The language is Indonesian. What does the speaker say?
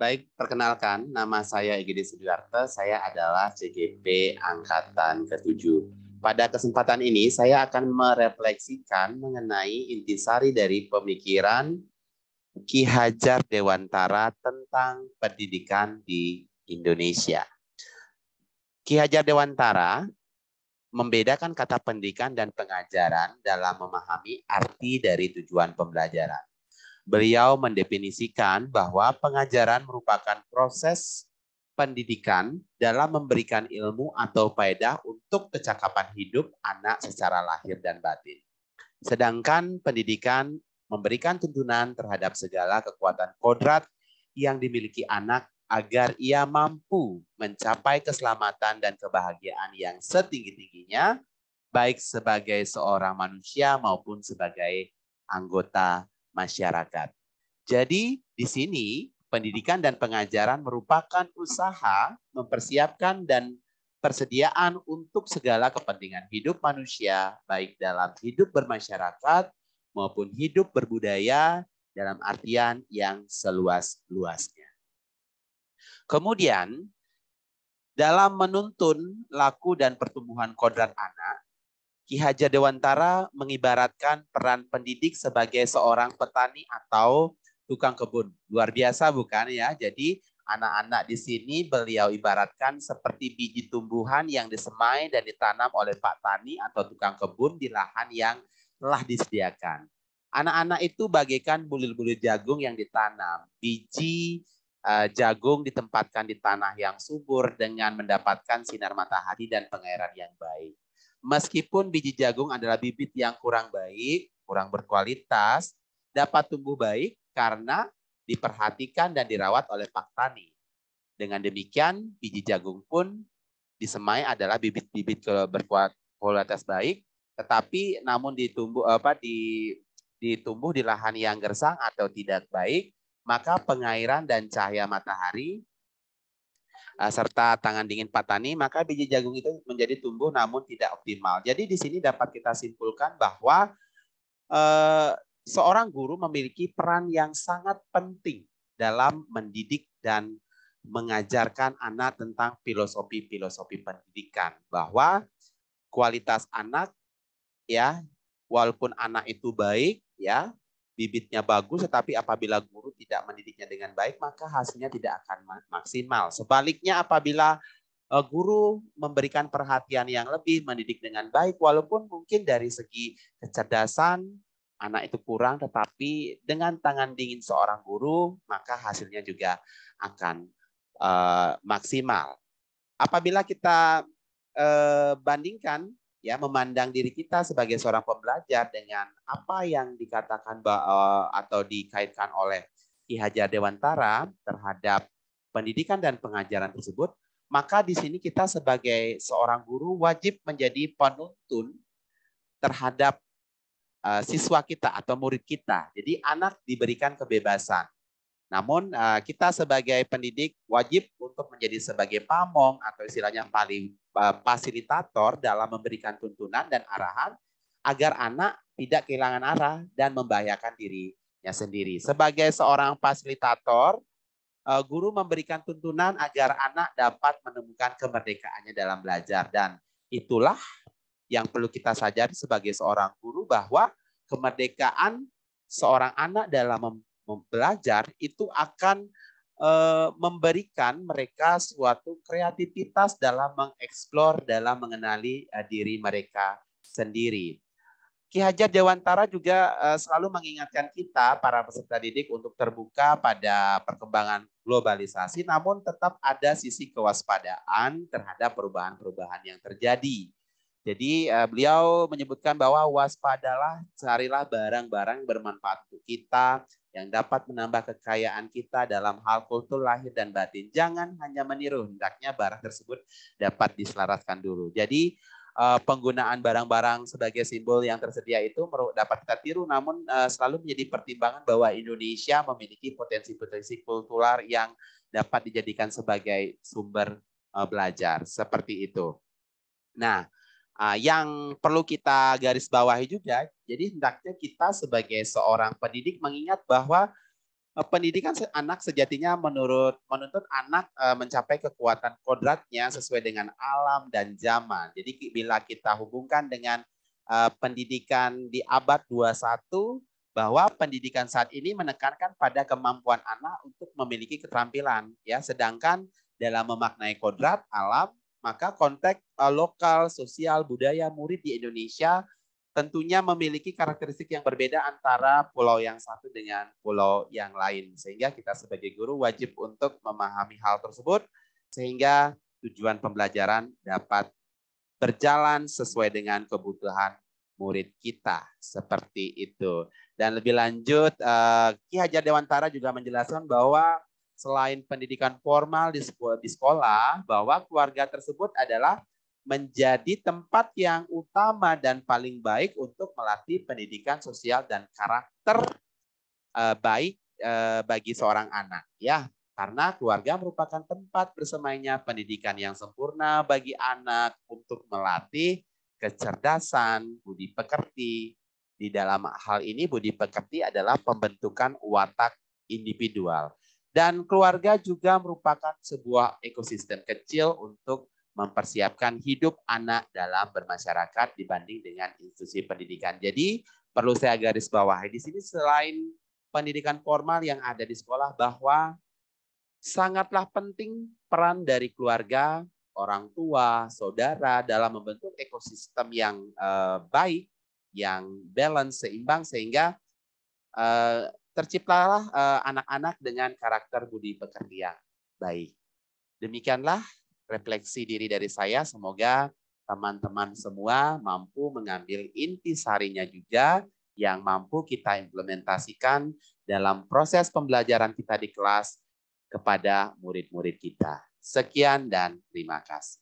Baik, perkenalkan, nama saya Egede Sudiarto, saya adalah CGP Angkatan ke-7. Pada kesempatan ini, saya akan merefleksikan mengenai intisari dari pemikiran Ki Hajar Dewantara tentang pendidikan di Indonesia. Ki Hajar Dewantara membedakan kata pendidikan dan pengajaran dalam memahami arti dari tujuan pembelajaran. Beliau mendefinisikan bahwa pengajaran merupakan proses pendidikan dalam memberikan ilmu atau faedah untuk kecakapan hidup anak secara lahir dan batin. Sedangkan pendidikan memberikan tuntunan terhadap segala kekuatan kodrat yang dimiliki anak agar ia mampu mencapai keselamatan dan kebahagiaan yang setinggi-tingginya, baik sebagai seorang manusia maupun sebagai anggota masyarakat. Jadi di sini pendidikan dan pengajaran merupakan usaha mempersiapkan dan persediaan untuk segala kepentingan hidup manusia, baik dalam hidup bermasyarakat maupun hidup berbudaya dalam artian yang seluas-luasnya. Kemudian, dalam menuntun laku dan pertumbuhan kodrat anak, Ki Hajar Dewantara mengibaratkan peran pendidik sebagai seorang petani atau tukang kebun. Luar biasa bukan ya? Jadi anak-anak di sini beliau ibaratkan seperti biji tumbuhan yang disemai dan ditanam oleh Pak Tani atau tukang kebun di lahan yang telah disediakan. Anak-anak itu bagaikan bulir-bulir jagung yang ditanam. Biji jagung ditempatkan di tanah yang subur dengan mendapatkan sinar matahari dan pengairan yang baik. Meskipun biji jagung adalah bibit yang kurang baik, kurang berkualitas, dapat tumbuh baik karena diperhatikan dan dirawat oleh Pak Tani. Dengan demikian, biji jagung pun disemai adalah bibit-bibit berkualitas baik, tetapi namun ditumbuh di lahan yang gersang atau tidak baik, maka pengairan dan cahaya matahari serta tangan dingin Pak Tani, maka biji jagung itu menjadi tumbuh namun tidak optimal. Jadi di sini dapat kita simpulkan bahwa seorang guru memiliki peran yang sangat penting dalam mendidik dan mengajarkan anak tentang filosofi pendidikan, bahwa kualitas anak ya, walaupun anak itu baik ya, bibitnya bagus, tetapi apabila guru tidak mendidiknya dengan baik, maka hasilnya tidak akan maksimal. Sebaliknya apabila guru memberikan perhatian yang lebih, mendidik dengan baik, walaupun mungkin dari segi kecerdasan anak itu kurang, tetapi dengan tangan dingin seorang guru, maka hasilnya juga akan maksimal. Apabila kita bandingkan ya, memandang diri kita sebagai seorang pembelajar dengan apa yang dikatakan atau dikaitkan oleh Ki Hajar Dewantara terhadap pendidikan dan pengajaran tersebut, maka di sini kita sebagai seorang guru wajib menjadi penuntun terhadap siswa kita atau murid kita. Jadi anak diberikan kebebasan. Namun kita sebagai pendidik wajib untuk menjadi sebagai pamong atau istilahnya paling fasilitator dalam memberikan tuntunan dan arahan agar anak tidak kehilangan arah dan membahayakan dirinya sendiri. Sebagai seorang fasilitator, guru memberikan tuntunan agar anak dapat menemukan kemerdekaannya dalam belajar, dan itulah yang perlu kita sadari sebagai seorang guru, bahwa kemerdekaan seorang anak dalam belajar itu akan memberikan mereka suatu kreativitas dalam mengeksplor, dalam mengenali diri mereka sendiri. Ki Hajar Dewantara juga selalu mengingatkan kita para peserta didik untuk terbuka pada perkembangan globalisasi, namun tetap ada sisi kewaspadaan terhadap perubahan-perubahan yang terjadi. Jadi beliau menyebutkan bahwa waspadalah, carilah barang-barang bermanfaat untuk kita, yang dapat menambah kekayaan kita dalam hal kultur lahir dan batin. Jangan hanya meniru, hendaknya barang tersebut dapat diselaraskan dulu. Jadi penggunaan barang-barang sebagai simbol yang tersedia itu dapat kita tiru, namun selalu menjadi pertimbangan bahwa Indonesia memiliki potensi-potensi kultural yang dapat dijadikan sebagai sumber belajar. Seperti itu. Nah, yang perlu kita garis bawahi juga, jadi hendaknya kita sebagai seorang pendidik mengingat bahwa pendidikan anak sejatinya menuntut anak mencapai kekuatan kodratnya sesuai dengan alam dan zaman. Jadi bila kita hubungkan dengan pendidikan di abad 21, bahwa pendidikan saat ini menekankan pada kemampuan anak untuk memiliki keterampilan, ya. Sedangkan dalam memaknai kodrat alam, maka konteks lokal, sosial, budaya murid di Indonesia tentunya memiliki karakteristik yang berbeda antara pulau yang satu dengan pulau yang lain. Sehingga kita sebagai guru wajib untuk memahami hal tersebut sehingga tujuan pembelajaran dapat berjalan sesuai dengan kebutuhan murid kita. Seperti itu. Dan lebih lanjut, Ki Hajar Dewantara juga menjelaskan bahwa selain pendidikan formal di sekolah, bahwa keluarga tersebut adalah menjadi tempat yang utama dan paling baik untuk melatih pendidikan sosial dan karakter baik bagi seorang anak, ya. Karena keluarga merupakan tempat bersamanya pendidikan yang sempurna bagi anak untuk melatih kecerdasan, budi pekerti. Di dalam hal ini budi pekerti adalah pembentukan watak individual. Dan keluarga juga merupakan sebuah ekosistem kecil untuk mempersiapkan hidup anak dalam bermasyarakat dibanding dengan institusi pendidikan. Jadi perlu saya garis bawahi di sini, selain pendidikan formal yang ada di sekolah, bahwa sangatlah penting peran dari keluarga, orang tua, saudara dalam membentuk ekosistem yang baik, yang balance, seimbang, sehingga terciptalah anak-anak dengan karakter budi pekerti yang baik. Demikianlah refleksi diri dari saya. Semoga teman-teman semua mampu mengambil intisarinya juga yang mampu kita implementasikan dalam proses pembelajaran kita di kelas kepada murid-murid kita. Sekian dan terima kasih.